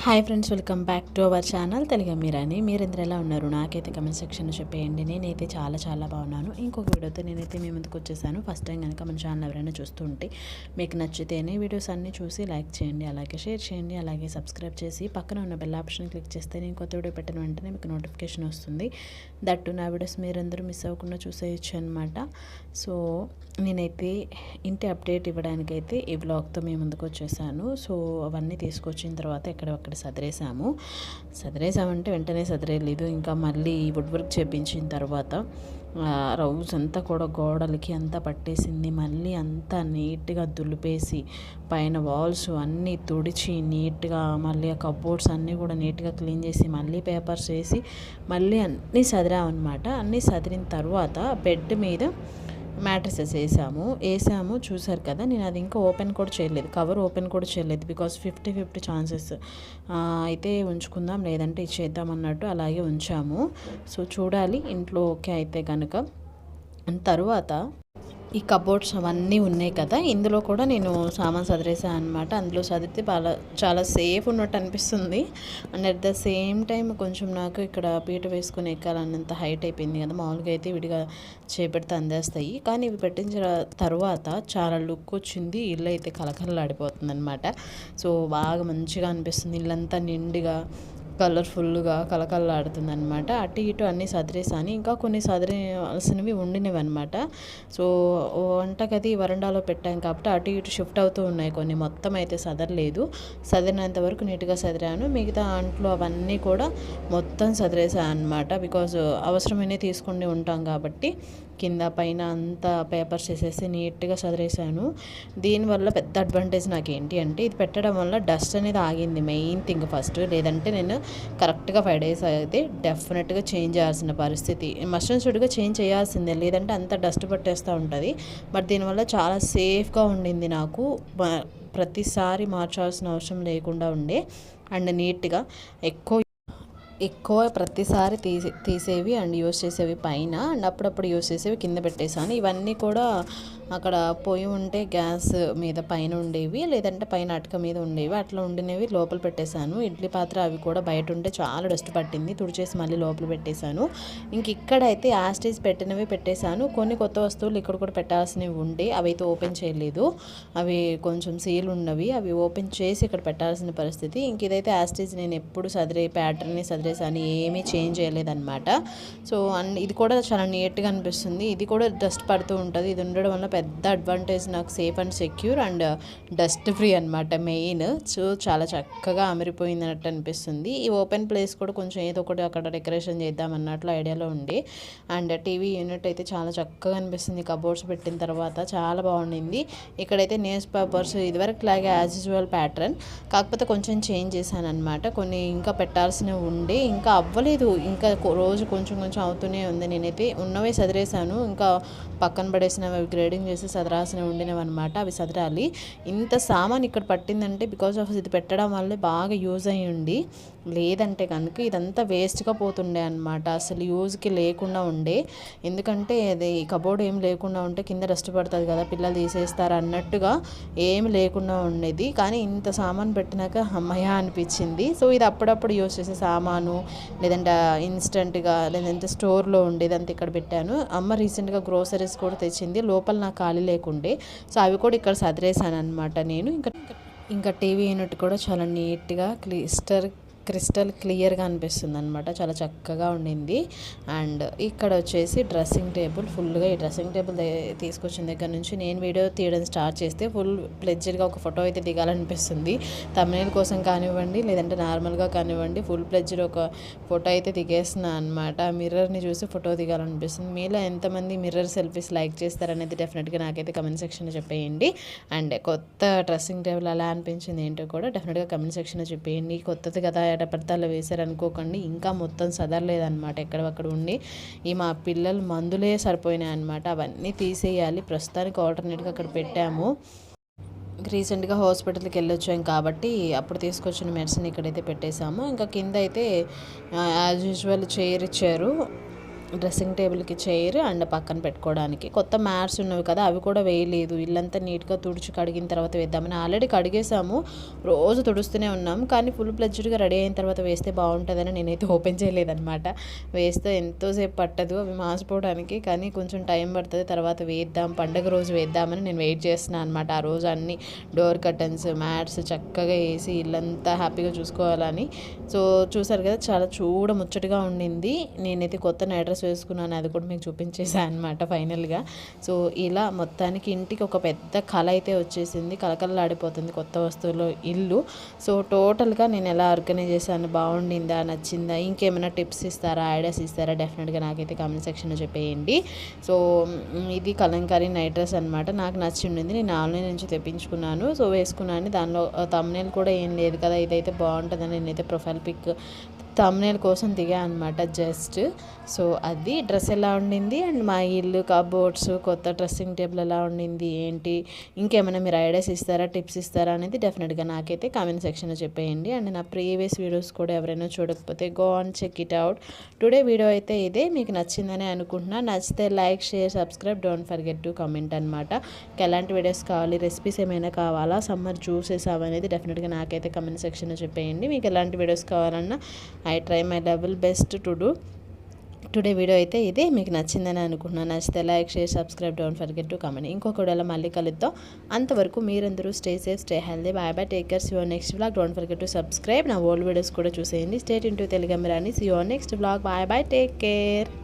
Hi friends, welcome back to our channel Telugu Meerani. మీరందరూ ఎలా ఉన్నారు? నాకైతే కమెంట్ సెక్షన్లో చెప్పేయండి. నేనైతే చాలా బాగున్నాను. ఇంకొక వీడియోతో నేనైతే మీ ముందుకు వచ్చేసాను. ఫస్ట్ టైం కనుక మన ఛానల్ ఎవరైనా చూస్తూ ఉంటే మీకు నచ్చితేనే వీడియోస్ అన్నీ చూసి లైక్ చేయండి, అలాగే షేర్ చేయండి, అలాగే సబ్స్క్రైబ్ చేసి పక్కన ఉన్న బెల్ ఆప్షన్ క్లిక్ చేస్తే నేను కొత్త వీడియో పెట్టిన వెంటనే మీకు నోటిఫికేషన్ వస్తుంది. దట్టు నా వీడియోస్ మీరందరూ మిస్ అవ్వకుండా చూసేయచ్చు అనమాట. సో నేనైతే ఇంటి అప్డేట్ ఇవ్వడానికైతే ఈ బ్లాగ్తో మీ ముందుకు వచ్చేసాను. సో అవన్నీ తీసుకొచ్చిన తర్వాత ఎక్కడొక్కడ సదిరేసామంటే వెంటనే సదిరేయలేదు. ఇంకా మళ్ళీ వుడ్ వర్క్ చేపించిన తర్వాత రౌస్ అంతా కూడా గోడలకి అంతా పట్టేసింది. మళ్ళీ అంతా నీట్గా దులిపేసి పైన వాల్స్ అన్నీ తుడిచి నీట్గా మళ్ళీ ఆ కబోర్డ్స్ అన్నీ కూడా నీట్గా క్లీన్ చేసి మళ్ళీ పేపర్స్ వేసి మళ్ళీ అన్నీ సదిరామన్నమాట. అన్నీ సదిరిన తర్వాత బెడ్ మీద మ్యాట్రిసెస్ వేసాము చూసారు కదా. నేను అది ఇంకా ఓపెన్ కూడా చేయలేదు, కవర్ ఓపెన్ కూడా చేయలేదు. బికాస్ 50-50 ఛాన్సెస్ అయితే ఉంచుకుందాం, లేదంటే ఇచ్చేద్దాం అన్నట్టు అలాగే ఉంచాము. సో చూడాలి ఇంట్లో ఓకే అయితే కనుక. తర్వాత ఈ కబోర్డ్స్ అవన్నీ ఉన్నాయి కదా, ఇందులో కూడా నేను సామాన్ సదిరేసాను అనమాట. అందులో సదిరితే చాలా సేఫ్ ఉన్నట్టు అనిపిస్తుంది. And at the same time కొంచెం నాకు ఇక్కడ పీట వేసుకుని ఎక్కాలన్నంత హైట్ అయిపోయింది కదా. మామూలుగా అయితే విడిగా చేపెడితే అందేస్తాయి, కానీ ఇవి పెట్టించిన తర్వాత చాలా లుక్ వచ్చింది. ఇల్లు అయితే కలకలలాడిపోతుంది అనమాట. సో బాగా మంచిగా అనిపిస్తుంది. ఇల్లంతా నిండుగా కలర్ఫుల్గా కలకలలాడుతుంది అనమాట. అటు ఇటు అన్నీ సదిరేసాను, ఇంకా కొన్ని సదిరేయాల్సినవి ఉండినవి అనమాట. సో వంటగది వరండాలో పెట్టాం కాబట్టి అటు ఇటు షిఫ్ట్ అవుతూ ఉన్నాయి కొన్ని. మొత్తం అయితే సదరలేదు, సదిరినంత వరకు నీట్గా సదిరాను. మిగతా అంట్లో అవన్నీ కూడా మొత్తం సదిరేసాను అనమాట. బికాజ్ అవసరమైనవి తీసుకుని ఉంటాం కాబట్టి కింద పైన అంతా పేపర్స్ వేసేసి నీట్గా సదిరేసాను. దీనివల్ల పెద్ద అడ్వాంటేజ్ నాకు ఏంటి అంటే, ఇది పెట్టడం వల్ల డస్ట్ అనేది ఆగింది మెయిన్ థింగ్ ఫస్ట్. లేదంటే నేను కరెక్ట్గా 5 days అయితే డెఫినెట్గా చేంజ్ చేయాల్సిన పరిస్థితి, మస్ట్ అండ్ షుడ్గా చేంజ్ చేయాల్సిందే, లేదంటే అంత డస్ట్ పట్టేస్తూ ఉంటుంది. బట్ దీనివల్ల చాలా సేఫ్గా ఉండింది నాకు. ప్రతిసారి మార్చాల్సిన అవసరం లేకుండా ఉండే. అండ్ నీట్గా ఎక్కువ ప్రతిసారి తీసేవి అండ్ యూస్ చేసేవి పైన, అండ్ అప్పుడప్పుడు యూస్ చేసేవి కింద పెట్టేశాను. ఇవన్నీ కూడా అక్కడ పొయ్యి ఉంటే గ్యాస్ మీద పైన ఉండేవి, లేదంటే పైన అటక మీద ఉండేవి, అట్లా ఉండినవి లోపల పెట్టేశాను. ఇడ్లీ పాత్ర అవి కూడా బయట ఉంటే చాలా డస్ట్ పట్టింది, తుడిచేసి మళ్ళీ లోపల పెట్టేశాను. ఇంక ఇక్కడైతే యాస్టేజ్ పెట్టినవి పెట్టేశాను. కొన్ని కొత్త వస్తువులు ఇక్కడ కూడా పెట్టాల్సినవి ఉండే, అవి అయితే ఓపెన్ చేయలేదు. అవి కొంచెం సీల్ ఉన్నవి, అవి ఓపెన్ చేసి ఇక్కడ పెట్టాల్సిన పరిస్థితి. ఇంక ఇదైతే యాస్టేజ్ నేను ఎప్పుడు సదిరే ప్యాటర్న్ని సదిరేసాను, ఏమీ చేంజ్ చేయలేదన్నమాట. సో ఇది కూడా చాలా నీట్గా అనిపిస్తుంది. ఇది కూడా డస్ట్ పడుతూ ఉంటుంది. ఇది ఉండడం వల్ల పెద్ద అడ్వాంటేజ్ నాకు, safe and secure and dust free అనమాట మెయిన్. సో చాలా చక్కగా అమరిపోయిందన్నట్టు అనిపిస్తుంది. ఈ ఓపెన్ ప్లేస్ కూడా కొంచెం ఏదో ఒకటి అక్కడ డెకరేషన్ చేద్దాం అన్నట్లు ఐడియాలో ఉండి. అండ్ టీవీ యూనిట్ అయితే చాలా చక్కగా అనిపిస్తుంది కబోర్డ్స్ పెట్టిన తర్వాత, చాలా బాగుండింది. ఇక్కడైతే న్యూస్ పేపర్స్ ఇదివరకు లాగే యాజ్ యూజువల్ ప్యాటర్న్, కాకపోతే కొంచెం చేంజ్ చేశాను అనమాట. కొన్ని ఇంకా పెట్టాల్సినవి ఉండే, ఇంకా అవ్వలేదు, ఇంకా రోజు కొంచెం అవుతూనే ఉంది. నేనైతే ఉన్నవే సదిరేసాను, ఇంకా పక్కన పడేసినవి అవి గ్రేడింగ్ చేసి సదరాసినవి ఉండినవి అనమాట. అవి సదరాలి. ఇంత సామాన్ ఇక్కడ పట్టిందంటే బికాజ్ ఆఫ్ ఇది పెట్టడం వల్లే బాగా యూజ్ అయ్యి ఉండి, లేదంటే కనుక ఇదంతా వేస్ట్గా పోతుండే అనమాట. అసలు యూజ్కి లేకుండా ఉండే. ఎందుకంటే అది కబోర్డ్ ఏం లేకుండా ఉంటే కింద డస్ట్ పడుతుంది కదా, పిల్లలు తీసేస్తారు అన్నట్టుగా ఏమి లేకుండా ఉండేది. కానీ ఇంత సామాన్ పెట్టినాక అమ్మయ్య అనిపించింది. సో ఇది అప్పుడప్పుడు యూజ్ చేసే సామాను, లేదంటే ఇన్స్టెంట్గా, లేదంటే స్టోర్లో ఉండేది అంతా ఇక్కడ పెట్టాను. అమ్మ రీసెంట్గా గ్రోసరీస్ కూడా తెచ్చింది, లోపల నాకు ఖాళీ లేకుండే. సో అవి కూడా ఇక్కడ సదిరేసాను అనమాట నేను. ఇంకా టీవీ యూనిట్ కూడా చాలా నీట్గా క్రిస్టల్ క్లియర్గా అనిపిస్తుంది అనమాట, చాలా చక్కగా ఉండింది. అండ్ ఇక్కడ వచ్చేసి డ్రెస్సింగ్ టేబుల్, ఫుల్గా ఈ డ్రెస్సింగ్ టేబుల్ తీసుకొచ్చిన దగ్గర నుంచి నేను వీడియో తీయడం స్టార్ట్ చేస్తే ఫుల్ ప్లెడ్జ్డ్గా ఒక ఫోటో అయితే దిగాలనిపిస్తుంది. తమ్నెయిల్ కోసం కానివ్వండి, లేదంటే నార్మల్గా కానివ్వండి, ఫుల్ ప్లెడ్జ్డ్ ఒక ఫోటో అయితే దిగేస్తున్నాను అనమాట. మిర్రర్ని చూసి ఫోటో దిగాలనిపిస్తుంది. మీలో ఎంతమంది మిర్రర్ సెల్ఫీస్ లైక్ చేస్తారనేది డెఫినెట్గా నాకైతే కమెంట్ సెక్షన్లో చెప్పేయండి. అండ్ కొత్త డ్రెస్సింగ్ టేబుల్ ఎలా అనిపించింది ఏంటో కూడా డెఫినెట్గా కమెంట్ సెక్షన్లో చెప్పేయండి. కొత్తది కదా పడతాలో వేసారు అనుకోకండి, ఇంకా మొత్తం సదరలేదన్నమాట, ఎక్కడక్కడ ఉండి. ఈ మా పిల్లలు మందులే సరిపోయినాయి అనమాట, అవన్నీ తీసేయాలి. ప్రస్తుతానికి ఆల్టర్నేట్గా అక్కడ పెట్టాము. రీసెంట్గా హాస్పిటల్కి వెళ్ళొచ్చాం కాబట్టి అప్పుడు తీసుకొచ్చిన మెడిసిన్ ఇక్కడైతే పెట్టేశాము. ఇంకా కింద అయితే యాజ్ యూజువల్ చైర్ ఇచ్చారు, డ్రెస్సింగ్ టేబుల్కి చైర్ అండ్ పక్కన పెట్టుకోవడానికి. కొత్త మ్యాట్స్ ఉన్నవి కదా, అవి కూడా వేయలేదు. ఇల్లంతా నీట్గా తుడిచి కడిగిన తర్వాత వేద్దామని. ఆల్రెడీ కడిగేసాము, రోజు తుడుస్తూనే ఉన్నాము. కానీ ఫుల్ ప్లెడ్జ్డ్గా రెడీ అయిన తర్వాత వేస్తే బాగుంటుందని నేనైతే ఓపెన్ చేయలేదన్నమాట. వేస్తే ఎంతోసేపు పట్టదు అవి మాసిపోవడానికి, కానీ కొంచెం టైం పడుతుంది. తర్వాత వేద్దాం, పండగ రోజు వేద్దామని నేను వెయిట్ చేస్తున్నాను అనమాట. ఆ రోజు అన్ని డోర్ కర్టన్స్, మ్యాట్స్ చక్కగా వేసి ఇల్లంతా హ్యాపీగా చూసుకోవాలని. సో చూసారు కదా, చాలా ముచ్చటగా ఉండింది. నేనైతే కొత్త నైట్ డ్రెస్ వేసుకున్నాను, అది కూడా మీకు చూపించేసాను అనమాట ఫైనల్గా. సో ఇలా మొత్తానికి ఇంటికి ఒక పెద్ద కళ అయితే వచ్చేసింది, కలకలలాడిపోతుంది కొత్త వస్తువులో ఇల్లు. సో టోటల్గా నేను ఎలా ఆర్గనైజ్ చేశాను, బాగుండిందా, నచ్చిందా, ఇంకేమైనా టిప్స్ ఇస్తారా, ఐడియాస్ ఇస్తారా, డెఫినెట్గా నాకైతే కామెంట్ సెక్షన్లో చెప్పేయండి. సో ఇది కలంకారీ నైట్ డ్రెస్ అనమాట. నాకు నచ్చి ఉండింది, నేను ఆన్లైన్ నుంచి తెప్పించుకున్నాను. సో వేసుకున్నాను. దానిలో తమ్నేల్ కూడా ఏం లేదు కదా, ఇదైతే బాగుంటుందని నేనైతే ప్రొఫైల్ పిక్ తమ్నేల్ కోసం దిగా అనమాట జస్ట్. సో అది డ్రెస్ ఎలా ఉండింది అండ్ మా ఇల్లు, కబోర్డ్స్, కొత్త డ్రెస్సింగ్ టేబుల్ ఎలా ఉండింది, ఏంటి, ఇంకేమైనా మీరు ఐడియాస్ ఇస్తారా, టిప్స్ ఇస్తారా అనేది డెఫినెట్గా నాకైతే కామెంట్ సెక్షన్లో చెప్పేయండి. అండ్ నా ప్రీవియస్ వీడియోస్ కూడా ఎవరైనా చూడకపోతే go on check it out. Today video అయితే ఇదే, మీకు నచ్చిందని అనుకుంటున్నా. నచ్చితే like, share, subscribe, don't forget to comment అనమాట. ఎలాంటి వీడియోస్ కావాలి, రెసిపీస్ ఏమైనా కావాలా, సమ్మర్ జ్యూసెస్ అవనేది డెఫినెట్గా నాకైతే కమెంట్ సెక్షన్లో చెప్పేయండి. మీకు ఎలాంటి వీడియోస్ కావాలన్నా I try my level best to do. Today video అయితే ఇదే, మీకు నచ్చిందని అనుకుంటున్నాను. నచ్చితే like, share, subscribe, don't forget to comment. ఇంకొక వీడియోలో మళ్ళీ కలుద్దాం. అంతవరకు మీరందరూ stay safe, stay healthy. Bye bye, take care. See you next vlog. Don't forget to subscribe. నా ఓల్డ్ వీడియోస్ కూడా చూసేయండి. Stay tune to Telugu Amirani. See you next vlog. Bye bye, take care.